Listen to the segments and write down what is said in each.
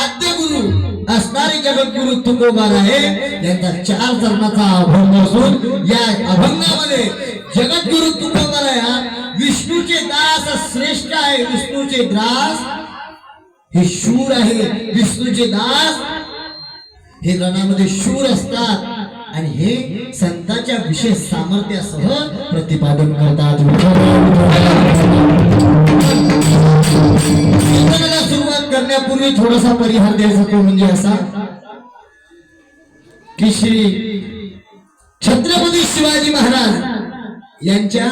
आद्य गुरु असणारे जगद्गुरु तुकोबार आहे. यांचा 4 चरणाचा अभंग असून या अभंगामध्ये जगद्गुरु तुकोबार आहे. विष्णूचे दास श्रेष्ठ आहे. विष्णूचे दास हे शूर आहे. विष्णूचे दास हे रणामध्ये शूर असतात आणि हे संतांच्या विशेष सामर्थ्यासह प्रतिपादन करतात. सुरुवात करण्यापूर्वी थोडासा परिहार द्यायचा तो म्हणजे असा की श्री छत्रपती शिवाजी महाराज यांच्या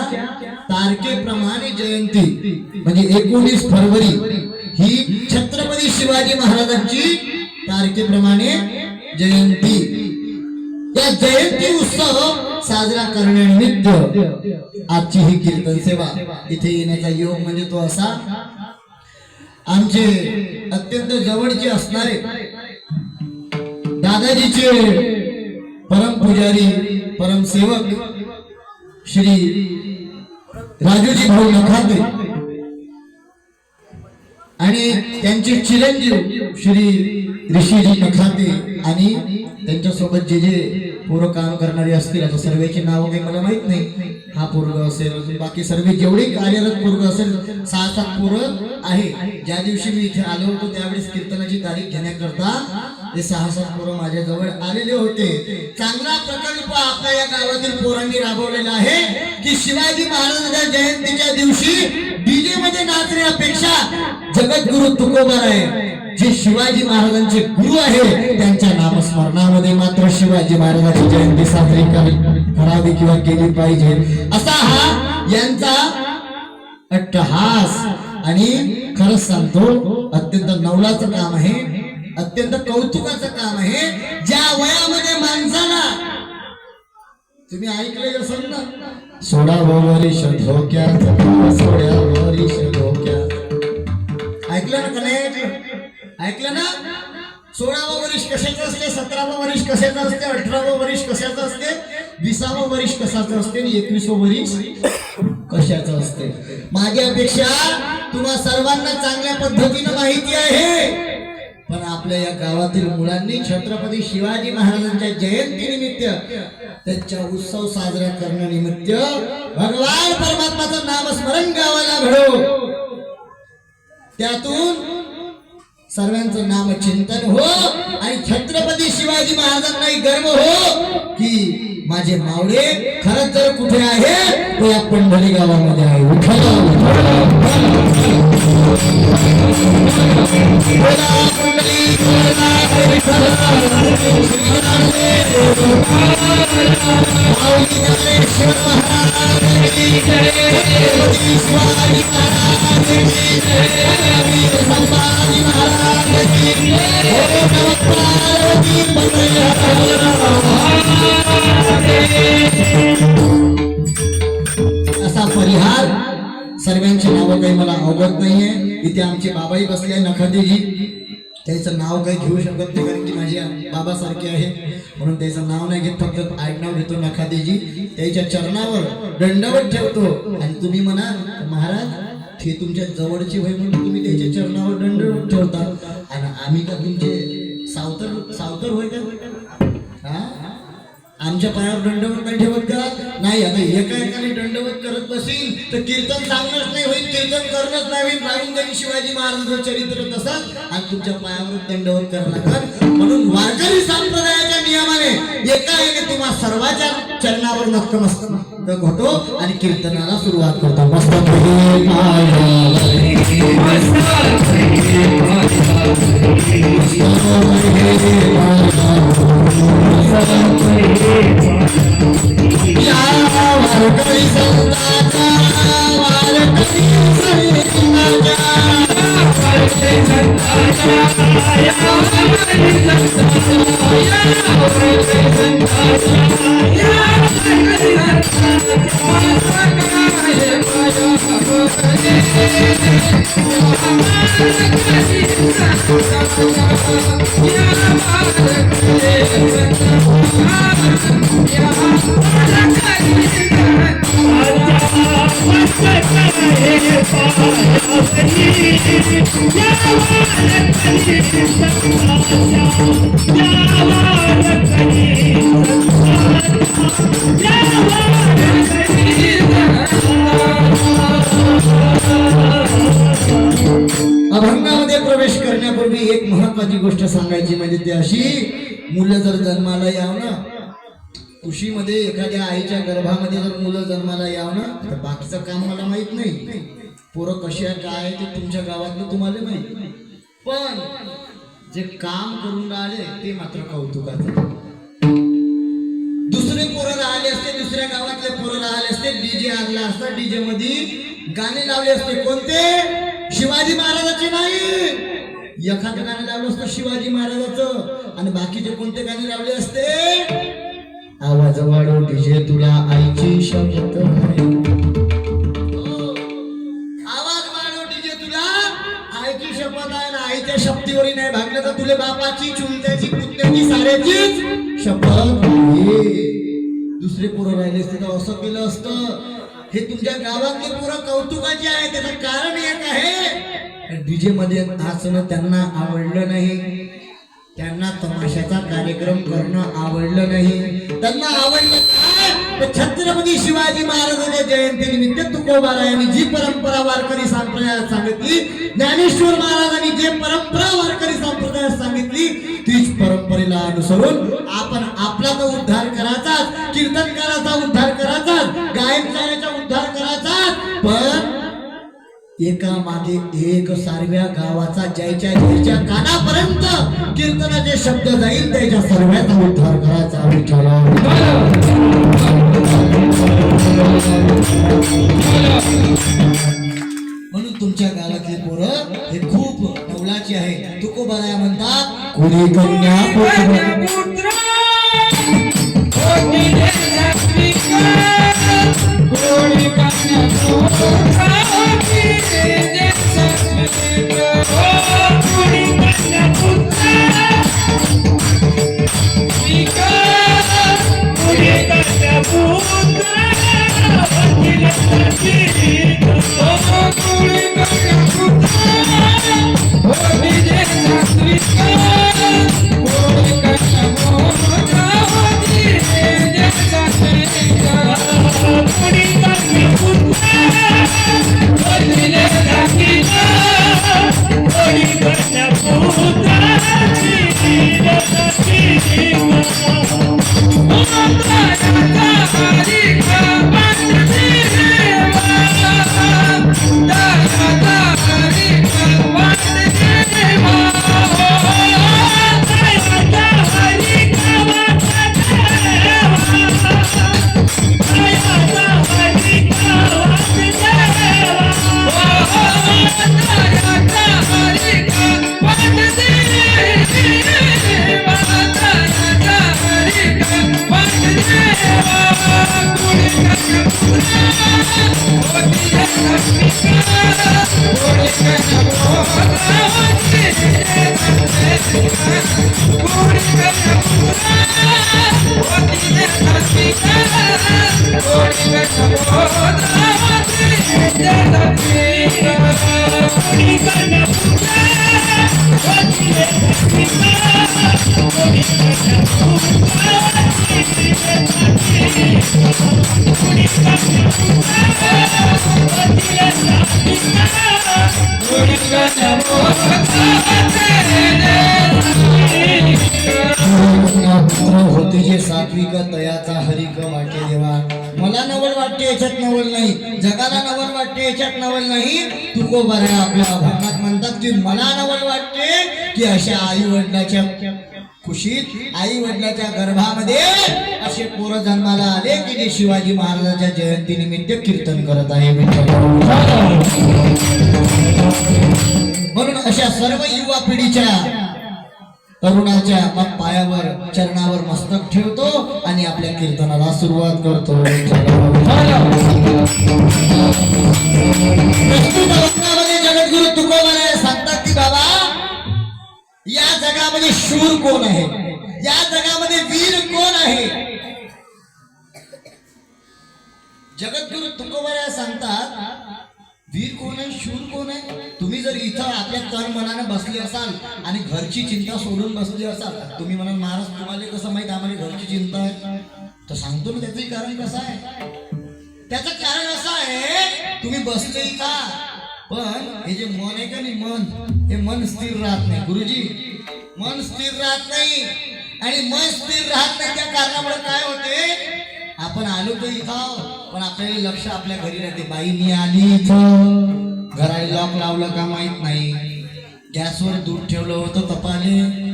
तारखेप्रमाणे जयंती म्हणजे 19 फरवरी ही छत्रपती शिवाजी महाराजांची तारखेप्रमाणे जयंती. या जयंती उत्सव साजरा करण्यानिमित्त आजची ही कीर्तन सेवा इथे येण्याचा योग म्हणजे तो असा आमचे अत्यंत जवळचे असणारे दादाजीचे परम पुजारी परम सेवक श्री राजूजी भाऊ नखाते आणि त्यांचे चिरंजीव श्री ऋषीजी नखाते आणि त्यांच्यासोबत जे जे पोरं काम करणारे असतील आता सर्वेची नाव काही मला माहित नाही. हा पोरग असेल बाकी सर्व जेवढे कार्यरत पोरग असेल 6-7 पोरं आहे. ज्या दिवशी मी इथे आलो होतो त्यावेळेस कीर्तनाची तारीख घेण्याकरता ते 6-7 पोरं माझ्या जवळ आलेले होते. चांगला प्रकल्प आपल्या या गावातील पोरांनी राबवलेला आहे की शिवाजी महाराजांच्या जयंतीच्या दिवशी डीजे मध्ये नाचण्यापेक्षा जगद्गुरु तुकोबार आहे जे शिवाजी महाराजांचे गुरु आहे त्यांच्या नामस्मरणामध्ये मात्र शिवाजी महाराजांची जयंती साजरी करावी किंवा केली पाहिजे असा हा यांचा अट्टहास. आणि खरंच सांगतो अत्यंत नवलाचं काम आहे. अत्यंत कौतुकाचं काम आहे. ज्या वयामध्ये माणसाला तुम्ही ऐकलं असेल ना सोडा वरिष धोक्यात सोड्या वरिष धोक्यात ऐकलं ना का नाही ऐकलं ना. 16वा वर्ष कशाचं असते 17वा वर्ष कशाचं असते 18वा वर्ष कशाचं असते 20वा वर्ष कशाचं असते आणि 21वा वर्ष कशाचं असते. माझी अपेक्षा तुम्हा सर्वांना चांगल्या पद्धतीने माहिती आहे पण आपल्या या गावातील मुलांनी छत्रपती शिवाजी महाराजांच्या जयंतीनिमित्त त्यांचा उत्सव साजरा करण्यानिमित्त भगवान परमात्माचं नामस्मरण गावाला घडो. त्यातून सर्वांचं नाम चिंतन हो आणि छत्रपती शिवाजी महाराजांनाही गर्व हो की माझे मावळे खरंच जर कुठे आहे तो या पंढरी गावामध्ये आहे. असा परिहार सर्वांची नावं काही मला अवगत नाहीये. इथे आमचे बाबाही बसले नखातेजी त्याचं नाव काही घेऊ शकत नाही कारण की माझ्या बाबासारखे आहे म्हणून त्याचं नाव नाही घेत फक्त आडनाव घेतो नखातेजी. त्याच्या चरणावर दंडवत ठेवतो आणि तुम्ही म्हणा महाराज ते तुमच्या जवळचे होय म्हणून तुम्ही त्याच्या चरणावर दंडवत ठेवता आणि आम्ही का तुमचे सावतर होय का. आमच्या पायावर दंडवत नाही ठेवत का नाही. आता एकाने दंडवत करत बसील तर कीर्तन चांगलंच नाही होईल. कीर्तन करणंच नाही होईल. राहून जाईल शिवाजी महाराजांचं चरित्र तसंच आणि तुमच्या पायावर दंडवत करणार. म्हणून वारकरी संप्रदायाच्या नियमाने एकाने तुम्हा सर्वांच्या चरणावर नतमस्तक होतो आणि कीर्तनाला सुरुवात करतो. Yeah, अभंगामध्ये प्रवेश करण्यापूर्वी एक महत्वाची गोष्ट सांगायची म्हणजे ती अशी, मुलं जर जन्माला यावं ना, कुशीमध्ये एखाद्या आईच्या गर्भामध्ये जर मुलं जन्माला यावं ना, तर बाकीचं काम मला माहित नाही, पोरं कशी आहे काय ते तुमच्या गावातलं तुम्हाला माहित, पण जे काम करून राहिले ते मात्र कौतुकाचं. दुसरे पोरं राहिले असते, दुसऱ्या गावातले पोरं राहिले असते, डीजे आणला असता, डीजे मध्ये गाणे लावले असते, कोणते? शिवाजी महाराजाचे नाही, एखादं गाणं लावलं असतं शिवाजी महाराजाचं, आणि बाकीचे कोणते गाणे लावले असते? आवाज वाढव डीजे तुला आईची शपथ आहे, आवाज वाढव डीजे तुला आईची शपथ आहे ना, आईच्या शपथीवरी नाही भागलं तर तुले बापाची, चुलत्याची, पुतण्याची, साऱ्याचीच शपथ आहे. दुसरे पोरं राहिले असते तर असं केलं असतं. हे तुमच्या गावातले पोरं कौतुकाचे आहे, त्याचं कारण एक आहे, डीजे मध्ये नाचणं त्यांना आवडलं नाही, त्यांना तमाशाचा कार्यक्रम करणं आवडलं नाही. त्यांना आवडलं काय? तर छत्रपती शिवाजी महाराजांच्या जयंतीनिमित्त तुकोबारायांनी जी परंपरा वारकरी संप्रदायात सांगितली, ज्ञानेश्वर महाराजांनी जे परंपरा वारकरी संप्रदायात सांगितली, तीच परंपरेला अनुसरून आपण आपला तो उद्धार करायचा, कीर्तनकाराचा उद्धार करायचा, गायनकाराचा उद्धार करायचा, पण एका मागे एक सारव्या गावाचा ज्याच्या ज्याच्या कानापर्यंत कीर्तनाचे शब्द जाईल त्याच्या सर्वांचा उद्धार करायचा. म्हणून तुमच्या गावातले पोरं हे खूप नवलाची आहे. तुकोबाराया म्हणतात, कोणी कन्या पुत्र होते जे सात्विक तयाचा हरिक वाटे देवा. मला नवल वाटते याच्यात नवल नाही, जगाला नवल वाटते याच्यात नवल नाही. तुकोबाराया आपल्या अभंगात म्हणतात की मला नवल वाटते की अशा आई वडिलाच्या खुशीत, आई वडिलाच्या गर्भामध्ये असे पोरं जन्माला आले की जे शिवाजी महाराजांच्या जयंती निमित्त कीर्तन करत आहे. म्हणून अशा सर्व युवा पिढीच्या तरुणाच्या मग पायावर चरणावर मस्तक ठेवतो आणि आपल्या कीर्तनाला सुरुवात करतो. जगद्गुरु तुकोबाराया सांगतात की बाबा, या जगामध्ये शूर कोण आहे, या जगामध्ये वीर कोण आहे. जगद्गुरु तुकोबाराया सांगतात, वीर कोण आहे, शूर कोण आहे? तुम्ही जर इथं आपल्या तन मनाने बसले असाल आणि घरची चिंता सोडून बसले असाल, तुम्ही म्हणाल महाराज तुम्हाला कसं माहित आम्हाला घरची चिंता आहे? तर सांगतो ना त्याचं कारण कसं आहे. त्याचं कारण असं आहे, तुम्ही बसले का पण हे जे मन आहे का नाही, मन हे मन स्थिर राहत नाही. गुरुजी, मन स्थिर राहत नाही आणि मन स्थिर राहत नाही त्या कारणामुळे काय होते, आपण आलो तर इथं पण आपल्याला लक्ष आपल्या घरी राहते. बाई मी आली इथं, घराला लॉक लावलं का माहित नाही, गॅसवर दूध ठेवलं होतं तपाले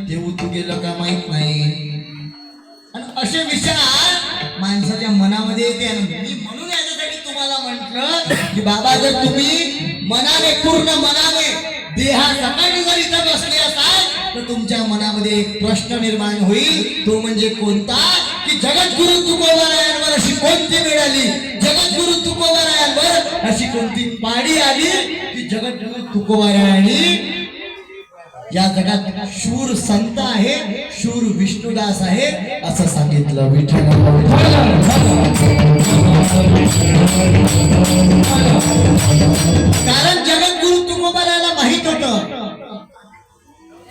ते उतू गेलं का माहित नाही. आणि असे विचार माणसाच्या मनामध्ये येते. मी म्हणून याच्यासाठी तुम्हाला म्हटलं की बाबा जर तुम्ही मनाने, पूर्ण मनाने देहासकट जर इथं बसले असाल तर तुमच्या मनामध्ये एक प्रश्न निर्माण होईल. तो म्हणजे कोणता, की जगद्गुरु तुकोबारायांवर अशी कोणती वेळ आली, जगद्गुरु तुकोबारायांवर अशी कोणती पाडी आली की जगद्गुरु तुकोबारायांनी या जगात शूर संत आहे, शूर विष्णुदास आहे असं सांगितलं. विठ्ठल कारण जगद्गुरु तुकोबारायाला माहित होतं.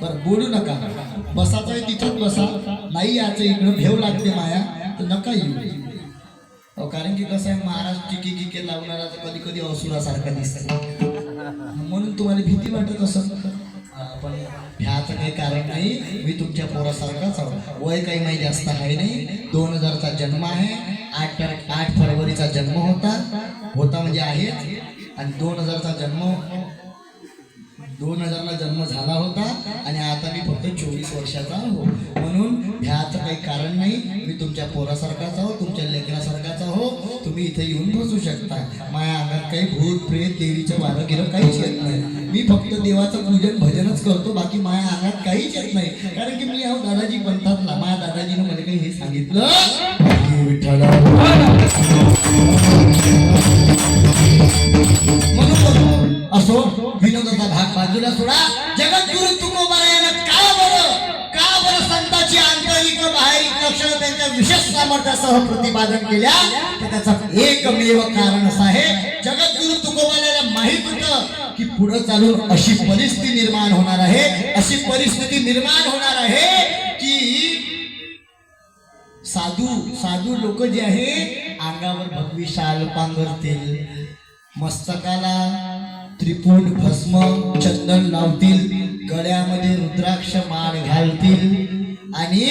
बरं बोलू नका, बसाचं आहे तिथंच बसा, नाही याचं इकडं भेव लागते माया तर नका येऊ. कारण की कसं आहे, महाराज टिकी गिके लावणारा कधी कधी असुरासारखा दिसत, म्हणून तुम्हाला भीती वाटत असं. पण ह्याचं काही कारण नाही, मी तुमच्या पोरासारखाच आहोत. वय काही माहिती जास्त आहे नाही, 2000चा जन्म आहे, 8 फरवरीचा जन्म होता म्हणजे आहे, आणि 2000चा जन्म 2000ला जन्म झाला होता आणि आता मी फक्त 24 वर्षाचा आहो. म्हणून ह्याचं काही कारण नाही, मी तुमच्या पोरासारखाच आहो, तुमच्या लेकरासारखाच आहो. तुम्ही इथे येऊन बसू शकता. माझ्या अंगात काही भूत प्रेत देवीचं वारं गेलं काहीच येत नाही. मी फक्त देवाचं पूजन भजनच करतो, बाकी माझ्या अंगात काहीच येत नाही. कारण की मी आहो दादाजी पंथातला. माझ्या दादाजीनं मला काही हे सांगितलं, म्हणून असो विनोदाचा भाग बाजूला सोडा. जगद्गुरु तुकोबारायानं का बरं संतांची आंतरिक बाहेरिक लक्षणं त्यांच्या विशेष सामर्थ्यासह प्रतिपादन केल्या, तर त्याचं एकमेव कारण असं आहे, जगद्गुरु तुकोबारायाला माहित होतं की पुढे चालून अशी परिस्थिती निर्माण होणार आहे, अशी परिस्थिती निर्माण होणार आहे की साधू लोक जे आहे अंगावर भगवी शाल पांघरतील, मस्तकाला त्रिपुट भस्म चंदन लावतील, गळ्यामध्ये रुद्राक्ष माळ घालतील आणि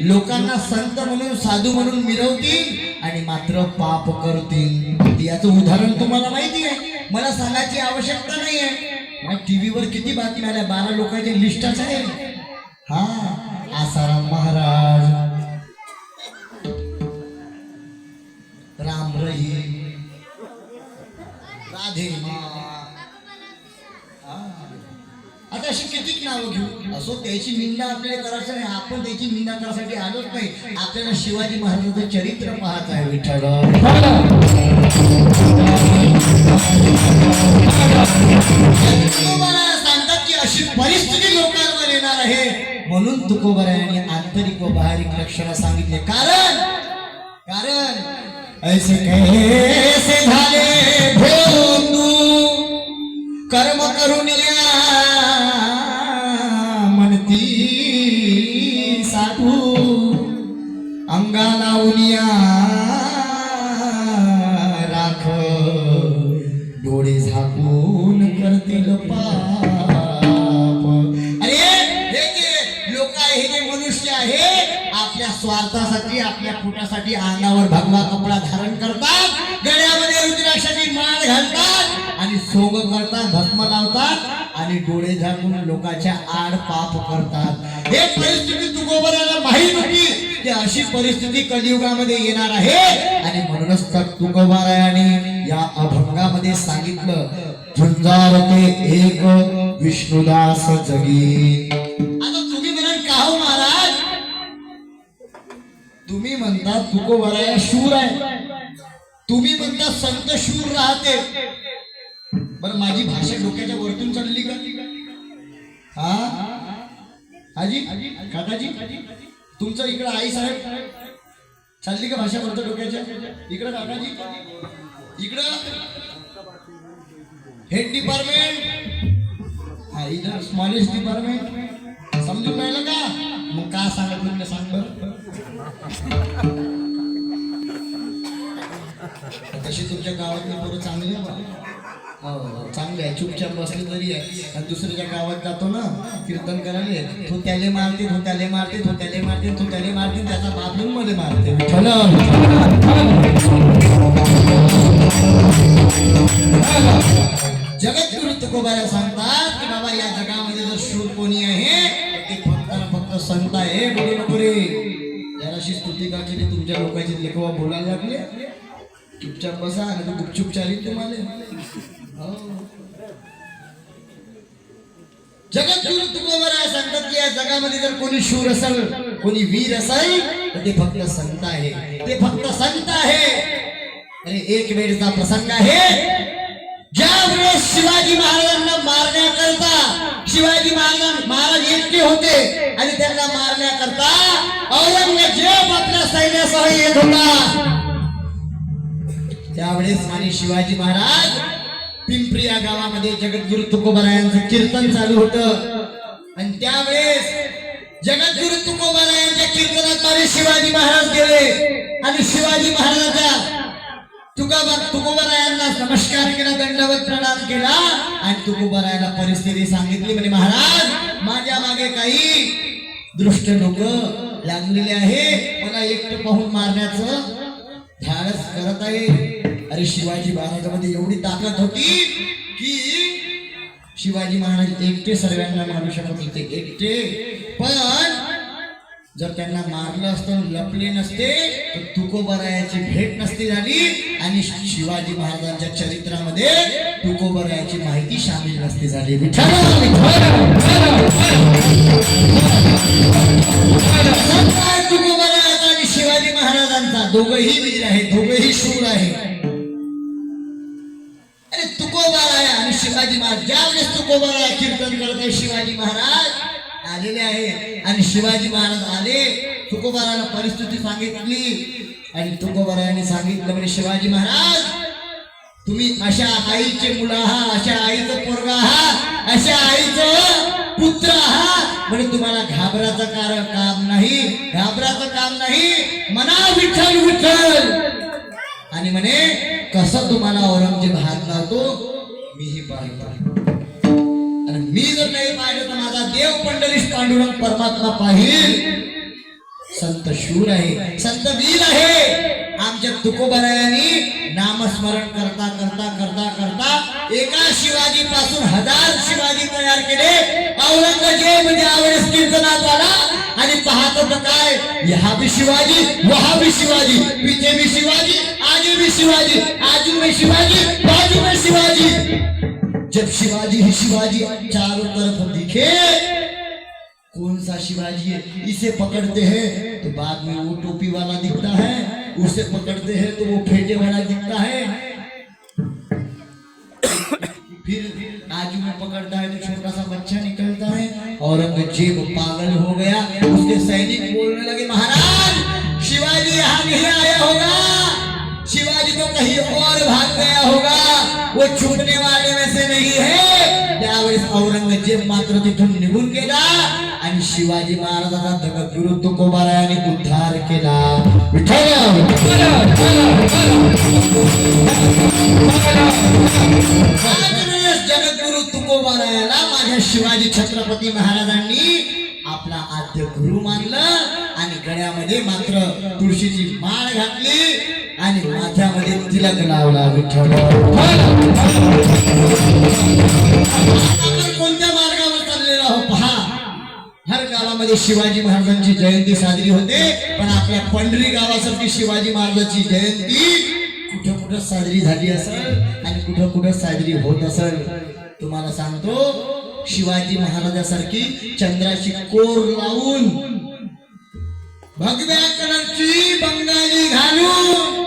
लोकांना संत म्हणून साधू म्हणून मिरवतील आणि मात्र पाप करतील. याचं उदाहरण तुम्हाला माहिती आहे, मला सांगायची आवश्यकता नाही आहे. टीव्हीवर किती बातम्या आल्या, 12 लोकांची लिस्टच आहे. हा, आसाराम महाराज, राम रहीम, राधे माँ, आता अशी कितीक नावं घेऊ. असो, त्याची निंदा आपल्याला करायचं नाही, आपण त्याची निंदा करायसाठी आलोच नाही. आपल्याला शिवाजी महाराजांचं चरित्र पाहत आहे. विठ्ठल सांगतात की अशी परिस्थिती लोकांवर येणार आहे, म्हणून तुकोबारायांनी आंतरिक व बाहेरिक लक्षणं सांगितले. कारण ऐसे कैसे झाले भो तू, कर्म करून म्हणती साधू, अंगाला उनिया राख, डोळे झाकून करतील पाप. अरे हे जे लोक आहे, हे जे मनुष्य आहे, आपल्या स्वार्थासाठी, आपल्या पोटासाठी अंगावर भगवा कपडा धारण करतात, गळ्यामध्ये रुद्राक्षाची माळ घालतात आणि सोंग करतात, भस्म लावतात आणि डोळे झाकून लोकांच्या आड पाप करतात. हे परिस्थिती तुकोबाराला माहित होती की अशी परिस्थिती कलियुगामध्ये येणार आहे, आणि म्हणूनच तर तुकोबारायाने या अभंगामध्ये सांगितलं, झुंजारते एक विष्णुदास जगी. आता तुम्ही म्हणाल का हो महाराज, तुम्ही म्हणता तुकोबाराया शूर आहे, तुम्ही म्हणता संत शूर राहते. बरं, माझी भाषा डोक्याच्या वरतून चालली का? हा आजी, काकाजी, तुमचं इकडं आई साहेब चालली का भाषा वरतं डोक्याच्या? इकडं काकाजी, इकडं हेड डिपार्टमेंट हा इधर स्मॉलेस्ट डिपार्टमेंट समजून राहिलं का? मग का सांगत तुम्ही सांग बरं. तशी तुमच्या गावातली पोरं चांगली आहे बा. हो चांगले आहे, चुपचाप बसले तरी आहे. आणि दुसऱ्याच्या गावात जातो ना कीर्तन करायला, तो त्याले मारते, तो त्याले मारते, तो त्याले मारते, तो त्याले मारते, त्याचा बाप येऊन मध्ये मारते. जगद्गुरु तुकोबाला सांगतात की बाबा या जगामध्ये जर शूर कोणी आहे ते फक्त संत आहे. बोलू नको रे. जराशी स्तुती का केली तुमच्या लोकांची लेखवा बोलायला लागले, चुपचाप बसा आणि तू गुपचूप चालील तुम्हाला. जगद्गुरु तुकोबाला सांगतात की या जगामध्ये जर कोणी शूर असेल, कोणी वीर असेल तर ते फक्त संत आहे. ते फक्त संत आहे. अरे एक वेळचा प्रसंग आहे, ज्या वेळेस शिवाजी महाराजांना मारण्याकरता शिवाजी महाराज एकटे होते आणि त्यांना मारण्याकरता औरंगजेब आपल्या सैन्यासह येत होता. त्यावेळेस आणि शिवाजी महाराज पिंपरी या गावामध्ये जगद्गुरु तुकोबारायांचं कीर्तन चालू होतं. आणि त्यावेळेस जगद्गुरु तुकोबारायांच्या कीर्तनात माझे शिवाजी महाराज गेले आणि शिवाजी महाराजांच्या तुकोबारायांना नमस्कार केला, दंडवत प्रणाम केला आणि तुकोबारायाला परिस्थिती सांगितली. म्हणजे महाराज माझ्या मागे काही दुष्ट लोक लागलेले आहे, मला एकटं पाहून मारण्याचं धाडस करत आहे. अरे शिवाजी महाराजांमध्ये एवढी ताकद होती की शिवाजी महाराज एकटे सर्वांना मारू शकत होते, एकटे. पण जर त्यांना मारलं असतं, लपले नसते तर तुकोबारायाची भेट नसती झाली आणि शिवाजी महाराजांच्या चरित्रामध्ये तुकोबारायाची माहिती सामील नसती झाली. तुकोबारायाचा आणि शिवाजी महाराजांचा दोघंही वीर आहे, दोघंही शूर आहे. अरे तुकोबाराया आणि शिवाजी महाराज ज्यावेळेस तुकोबाराया कीर्तन करत आहे, शिवाजी महाराज आलेले आहे आणि शिवाजी महाराज आले. तुकोबाराला परिस्थिती सांगितली आणि तुकोबारायाने सांगितलं म्हणजे शिवाजी महाराज तुम्ही अशा आईचे मुलं आहात, अशा आईचं पोरगा आहात, अशा आईचं पुत्र आहात, म्हणजे तुम्हाला घाबराचं काम नाही, घाबराचं काम नाही. म्हणा विठ्ठल विठ्ठल. आणि म्हणे कसं तुम्हाला औरंगजेब हात लावतो मीही पाहिलं, आणि मी जर नाही पाहिलं तर माझा देव पंढरीश पांडुरंग परमात्मा पाहिल. संत शूर आहे, संत वीर आहे. आमच्या तुकोबारायांनी नामस्मरण करता करता करता करता एका शिवाजी पासून 1000 शिवाजी तयार केले. औरंगजेब ज्यावेळेस कीर्तनात आला आणि पाहत होतं काय, यहाँ भी शिवाजी, वहां भी शिवाजी, पीछे भी शिवाजी, आगे भी शिवाजी, आजू में शिवाजी, बाजू में शिवाजी. जब शिवाजी ही शिवाजी चारों तरफ दिखे, कौन सा शिवाजी है, इसे पकड़ते हैं तो बाद में वो टोपी वाला दिखता है, उसे पकड़ते हैं तो वो फेटे वाला दिखता है, फिर आजू में पकड़ता है तो छोटा सा बच्चा निकलता है. औरंगजेब पागल हो गया. उसके सैनिक बोलने लगे महाराज शिवाजी यहाँ नहीं आया होगा, शिवाजी तो कहीं और भाग गया होगा, वो छुपने वाले में से नहीं है. त्यावेळेस औरंगजेब मात्र तिथून निघून गेला आणि शिवाजी महाराजांचा जगद्गुरु तुकोबारायाने उद्धार केला. जगद्गुरु तुकोबारायाला माझ्या शिवाजी छत्रपती महाराजांनी आपला आद्य गुरु मानलं आणि गळ्यामध्ये मात्र तुळशीची माळ घातली आणि माथ्यामध्ये तिलक लावला. विठ्ठल कोणत्या मार्गावर चाललेला हो पहा. हर गावामध्ये शिवाजी महाराजांची जयंती साजरी होते, पण आपल्या पंढरी गावासारखी शिवाजी महाराजांची जयंती कुठं कुठं साजरी झाली असेल आणि कुठं कुठं साजरी होत असेल. तुम्हाला सांगतो शिवाजी महाराजांसारखी चंद्राची कोर लावून भगव्या कलरची बंगाली घालून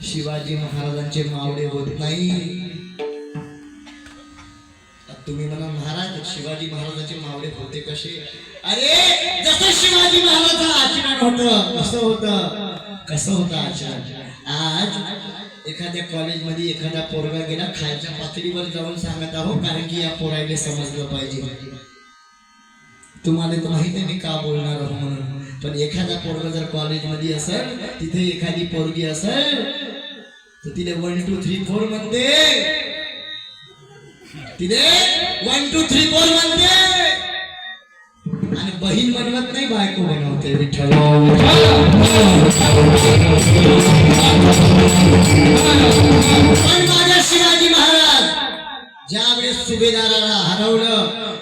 शिवाजी महाराजांचे मावळे होत नाही. तुम्ही म्हणा महाराज शिवाजी महाराजांचे मावळे होते कसे? अरे जसं शिवाजी महाराजांचं आचरण होतं कसं होतं, कसं होतं आचरण. आज एखाद्या कॉलेजमध्ये एखादा पोरगा गेला खालच्या पातळीवर जाऊन सांगत आहो, कारण की या पोरायला समजलं पाहिजे. तुम्हाला तर माहिती आहे मी का बोलणार आहो म्हणून. पण एखादा पोरगा जर कॉलेजमध्ये असेल, तिथे एखादी पोरगी असेल तर तिने 1 2 3 4 म्हणते, तिने 1 2 3 4 म्हणते आणि बहीण बनवत नाही, बायको बनवते. विठ्ठल पण माझ्या शिवाजी महाराज ज्यावेळेस सुभेदाराला हरवलं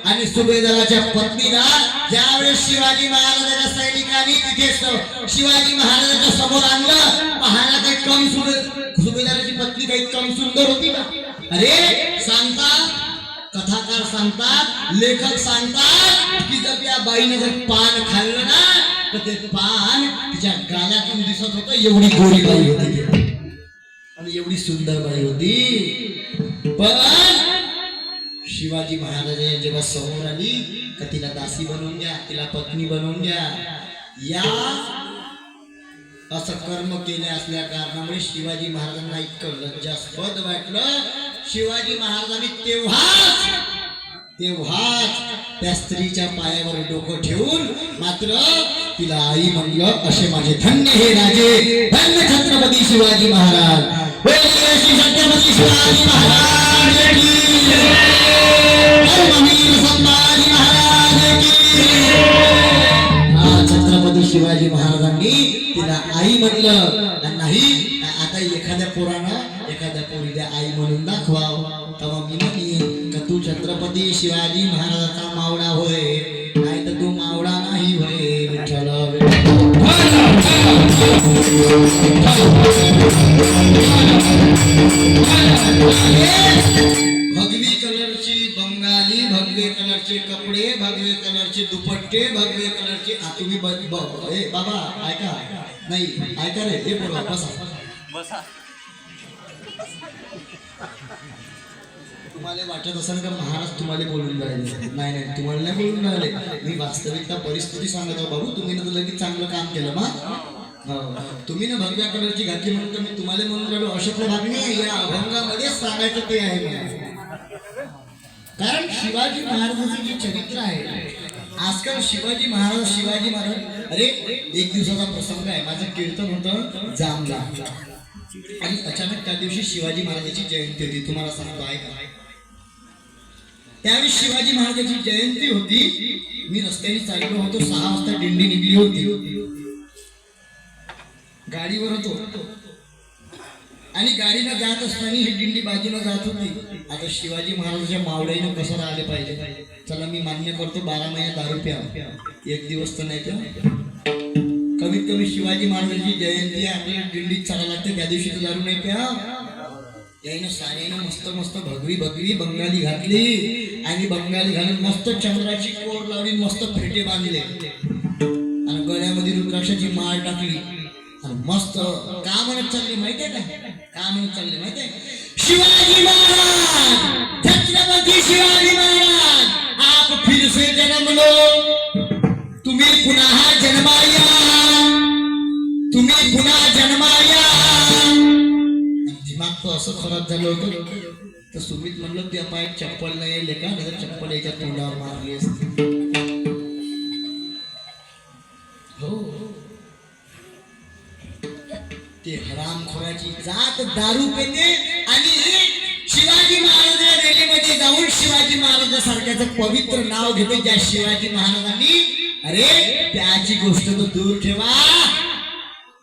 आणि सुभेदाराच्या पत्नीला ज्यावेळेस शिवाजी महाराजांच्या सैनिकांनी तिथे शिवाजी महाराजांच्या समोर आणलं, पाहायला काही कम सुभेदाराची पत्नी काही कम सुंदर होती का? अरे सांगतात, कथाकार सांगतात, लेखक सांगतात की जर त्या बाईने जर पान खाल्लं ना तर ते पान तिच्या गालातून दिसत होतं. एवढी गोरी बाई होती आणि एवढी सुंदर बाई होती. पण शिवाजी महाराज जेव्हा समोर आली का तिला दासी बनवून द्या, तिला पत्नी बनवून द्या, या असं कर्म केले असल्या कारणामुळे शिवाजी महाराजांना इतकं लज्जास्पद वाटलं. शिवाजी महाराजांनी तेव्हाच त्या स्त्रीच्या पायावर डोकं ठेवून मात्र तिला आई म्हणलं. असे माझे धन्य हे राजे, धन्य छत्रपती शिवाजी महाराज. छत्रपती शिवाजी महाराज की धर्मवीर संभाजी महाराज की. छत्रपती शिवाजी महाराजांनी तिला आई म्हणलं. नाही आता एखाद्या पोरानं एखाद्या पोरीला आई म्हणून दाखवाव, तेव्हा मी म्हणेन का तू छत्रपती शिवाजी महाराजांचा मावळा होय, नाही तर तू मावळा नाही होय. विठ्ठल भगवी कलरची बंगाली, भगवे कलरचे कपडे, भगवे कलरचे दुपट्टे, भगवे कलरचे. तुम्ही बाबा ऐका, नाही ऐका रे, हे बोला बसा. तुम्हाला वाटत असेल का महाराज तुम्हाला बोलून राहिले? नाही, तुम्हाला नाही बोलून राहिले. मी वास्तविकता परिस्थिती सांगत आहो बाबू. तुम्ही ना लगेच चांगलं काम केलं ना. तुम्ही ना भगव्या कलरची घातली म्हणून तर मी तुम्हाला म्हणून राहिलो अशक्य भाग नाही. या अभंगामध्येच सांगायचं ते आहे मला. कारण शिवाजी महाराजांचे जे चरित्र आहे, आजकाल शिवाजी महाराज अरे एक दिवसाचा प्रसंग आहे. माझं कीर्तन होतं जामला आणि अचानक त्या दिवशी शिवाजी महाराजांची जयंती होती. तुम्हाला सांगतो आहे का, त्यावेळी शिवाजी महाराजांची जयंती होती. मी रस्त्याने चाललो होतो, 6 वाजता दिंडी निघली होती. गाडीवर होतो आणि गाडीला जात असताना ही दिंडी बाजूला जात होती. आता शिवाजी महाराजांच्या मावळ्यानं कसं राहिले पाहिजे. चला मी मान्य करतो 12 महिने दारू प्या, एक दिवस तर नाही तर कमीत कमी शिवाजी महाराजांची जयंती आपल्याला दिंडीत चालायला लागते, त्या दिवशी तर दारू नाही प्या. यायनं साऱ्यानं मस्त भगवी बंगाली घातली आणि बंगाली घालून मस्त चंद्राची कोर लावली, मस्त फेटे बांधले आणि गळ्यामध्ये रुद्राक्षाची माळ टाकली आणि मस्त का म्हणत चालली माहितीये का म्हणत चालली माहितीये? शिवाजी महाराज, छत्रपती शिवाजी महाराज, आप फिर से जन्म लो, तुम्ही पुन्हा जन्माया, तुम्ही पुन्हा जन्माया. दिमाग तो असं खराब झालं होतं तर सुमित म्हणलं त्या पायात चप्पल नाही लेका, नाही चप्पल याच्या तोंडावर मारली असते. हो, ते हरामखोराची जात दारू पिते आणि शिवाजी महाराज रेल्वेमध्ये जाऊन शिवाजी महाराजांसारख्याचं पवित्र नाव घेते ज्या शिवाजी महाराजांनी. अरे त्याची गोष्ट तो दूर ठेवा,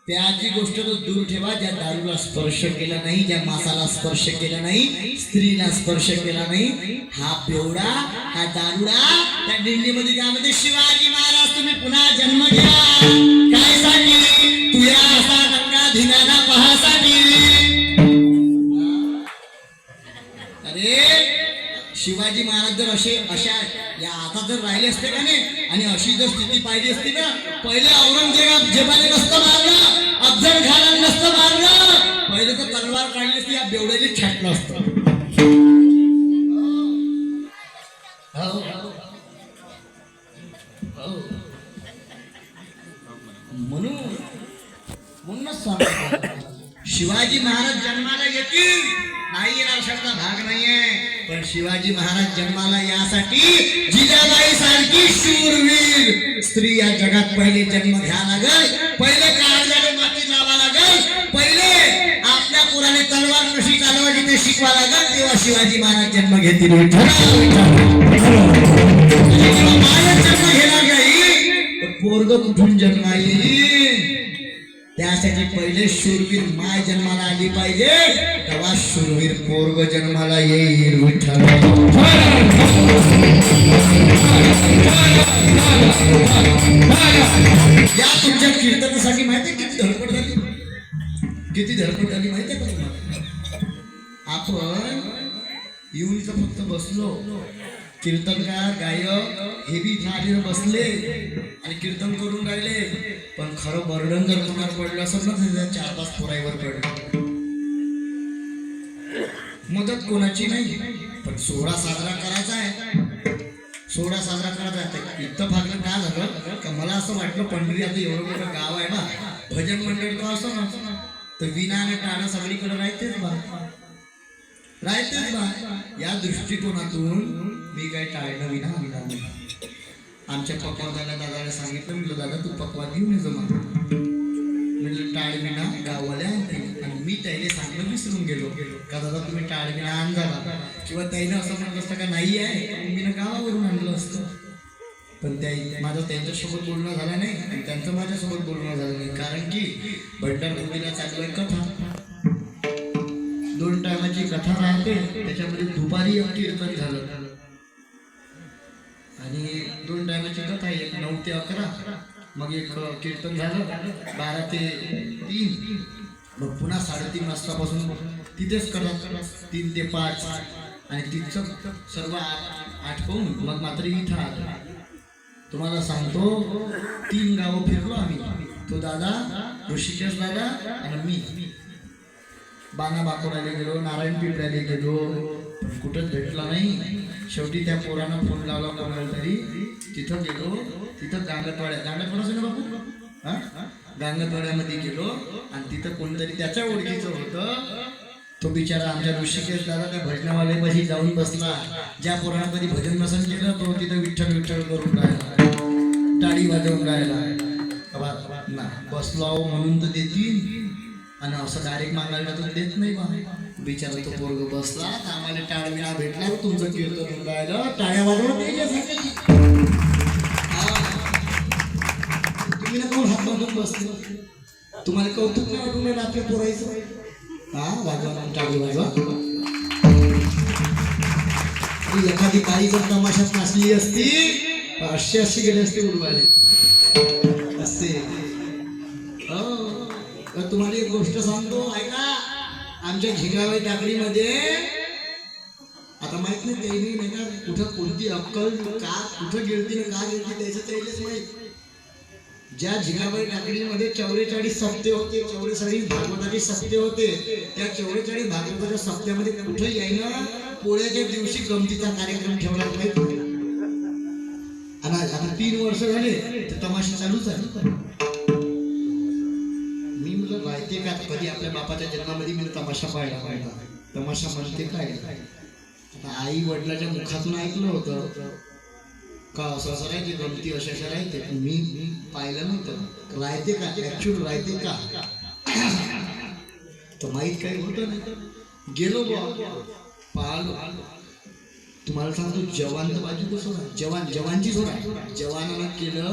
त्याची गोष्ट तो दूर ठेवा ज्या दारूला स्पर्श केला नाही, ज्या मासाला स्पर्श केला नाही, स्त्रीला स्पर्श केला नाही. हा बेवडा, हा दारुडा त्या दिल्लीमध्ये त्यामध्ये शिवाजी महाराज तुम्ही पुन्हा जन्म घ्या. काय साठी? तुया असा गंगा धिनाना पहासाठी. अरे शिवाजी महाराज जर अशा या आता जर राहिले असते का नाही आणि अशी जर स्थिती पाहिली असती ना, पहिले औरंगजेबाने नसतं मारलं, अफजल खानाने नसतं मारलं, पहिले तर तलवार काढली असती, या बेवड्याने छाटलं असतं. म्हणूनच सांगतो शिवाजी महाराज जन्माला येतील नाही येणार शब्द भाग नाहीये, पण शिवाजी महाराज जन्माला यासाठी जिजाबाई सारखी शूरवीर स्त्री या जगात पहिले जन्म घ्या लागल, पहिले काळजाने माती लावा लागल, पहिले आपल्या पुराने तलवार कशी चालवायची ते शिकवा लागल, तेव्हा शिवाजी महाराज जन्म घेतील. महाराज जन्म घेणार नाही तर पोरग कुठून जन्म येईल? त्यासाठी पहिले शूरवीर माय जन्माला आली पाहिजे, तेव्हा शूरवीर पोरग जन्माला येईल. विठ्ठल या तुमच्या कीर्तनासाठी माहिती किती धडपड झाली, किती धडपड झाली माहितीये का तुम्हाला? आपण येऊन इथं फक्त बसलो, कीर्तनकार गायक हे बी झाडीवर बसले आणि कीर्तन करून राहिले, पण खरं बर्डन जर कोणावर पडलं असेल ना तर 4-5 पोराईवर पडलं. मदत कोणाची नाही, पण सोहळा साजरा करायचा आहे, सोहळा साजरा करायचा आहे. इथं भागलं काय झालं का मला असं वाटलं पंढरी आता एवढं मोठं गाव आहे ना, भजन मंडळ तो असं ना तर विना आणि टाणं सगळीकडे राहतेच बा, राहतेच बा. या दृष्टिकोनातून मी काही टाळणं विना आणणार नाही. आमच्या पकवादाला दादाला सांगितलं, म्हटलं दादा तू पकवाद घेऊन ये जमा, म्हटलं टाळ विना गाववाल्या आणतील. आणि मी त्याने सांगणं विसरून गेलो का दादा तुम्ही टाळ विना आण झाला, किंवा त्याने असं म्हटलं असतं का नाही आहे मी गावावरून आणलं असतं. पण माझं त्यांच्यासोबत बोलणं झालं नाही आणि त्यांचं माझ्यासोबत बोलणं झालं नाही, कारण की भंडारगोबीला चालू आहे कथा, 2 टायमाची कथा राहते, त्याच्यामध्ये दुपारी कीर्तन झालं आणि 2 टायमाची कथा, एक 9 ते 11, मग एक कीर्तन झालं 12 ते 3, मग पुन्हा 3:30 वाजतापासून तिथेच करत 3 ते 5 आणि तिथचं सर्व 8 पाहून मग मात्र इथं आलं. तुम्हाला सांगतो 3 गावं फिरलो आम्ही, तो दादा, ऋषिकेश दादा आणि मी. बाणा बाकोडाला गेलो, नारायण पिंपळ्याला गेलो, पण कुठंच भेटला नाही. शेवटी त्या पोरानं फोन लावला कोणाला तरी, तिथं गेलो, तिथं गांगटवाड्याचं ना बापू, हा गांगटवाड्यामध्ये गेलो आणि तिथं कोणतरी त्याच्या ओळखीचं होतं. तो बिचारा आमच्या ऋषिकेश दादा त्या भजनावाले पाशी जाऊन बसला. ज्या पोरानं कधी भजन नसन केलं तो तिथं विठ्ठल विठ्ठल करून राहिला, टाळी वाजवून राहिला. बसलो म्हणून तर देतील आणि असं डायरेक्ट मागायला तर देत नाही बा. बिचारा तो पोरग बसला, आम्हाला टाळ विना भेटला, तुमचं कीर्तन राहिलं, टाळ्या वाजवून तुम्ही ना कोण हात बांधून बसले, तुम्हाला कौतुक नाही वाटून राहिलं आपल्या पोरायचं? हा वाजवा टाळी वाजवा. एखादी बाई जर तमाशात नाचली असती 800 गेले असते उडवायला असते. तुम्हाला एक गोष्ट सांगतो ऐका, आमच्या झिगाबाई टाकडीमध्ये आता माहित नाही त्यांनी नाही का कुठं कोणती अक्कल का कुठं गेलती ना का गेलती त्याचं त्यालाच माहित. ज्या झिगाबाई टाकडीमध्ये 44 सप्ते होते, 44 भागवताचे सप्ते होते, त्या 44 भागवताच्या सप्त्यामध्ये कुठं यायला पोळ्याच्या दिवशी गमतीचा कार्यक्रम ठेवला माहित. आणि आता 3 वर्ष झाले तर तमाशा चालूच आहे. मी म्हटलं राहते का कधी आपल्या बापाच्या जन्मामध्ये मी तमाशा पाहिला पाहिला, तमाशा म्हणते काय. आता आई वडिलाच्या मुखातून ऐकलं होतं का असं असं राहते, गमती अशा अशा राहते, पण मी पाहिलं नव्हतं. राहते का ऍक्च्युअल राहते का तर माहीत काही होतं नाही. गेलो पाहिलो. तुम्हाला सांगतो जवान तर बाजू कसं जवानची सोडा, जवानाला केलं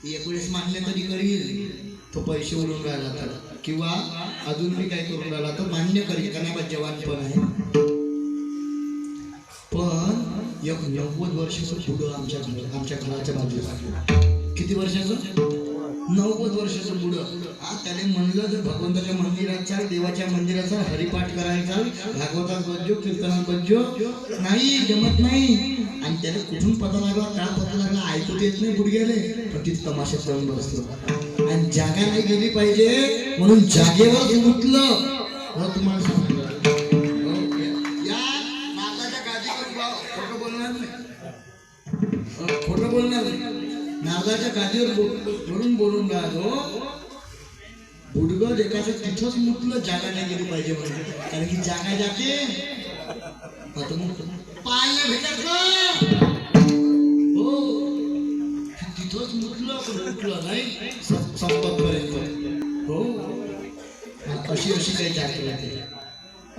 1 वेळेस मानले तरी करील, तो पैसे उडून राहिला तर किंवा अजून मी काय करून राहिला तर मान्य करील का नाही. जवान पण आहे, पण एक 90 वर्षाचं पुढं आमच्या घराच्या बाजूला. किती वर्षाचं? 90 वर्षाचं पुढं. त्याने म्हणलं जर भगवंताच्या मंदिरात चाल, देवाच्या मंदिरात चाल, हरिपाठ करायला चाल, भागवतात बज्जो, कीर्तनात बज्जो, नाही जमत नाही. आणि त्याने कुठून पता लागला, का पता लागला ऐकू येत नाही गुडघ्याले, पण तिथं तमाशात जाऊन बसलो. आणि जागा नाही गेली पाहिजे म्हणून जागेवर उठलं. तुम्हाला सांगतो खोटं बोलणार नाही, नारदाच्या गादीवर म्हणून बोलून राहिलो. गुडगं एकाचं तिथंच मुतलं जागा नाही गेली पाहिजे म्हणून, कारण की जागा जाते आता मग पाहायला भेटत का हो, तिथंच मुतलं पण उठलं नाही संपतपर्यंत हो. अशी काही जागा राहते,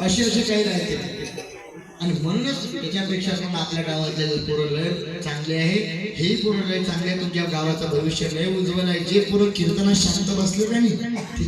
अशी काही राहते. आणि म्हणूनच त्याच्यापेक्षा पण आपल्या गावातले पोरं लय चांगले आहे, हे पोरं लय चांगले आहे. तुमच्या गावाचं भविष्य लय उज्ज्वल आहे. जे पोरं कीर्तनात शांत बसले का नाही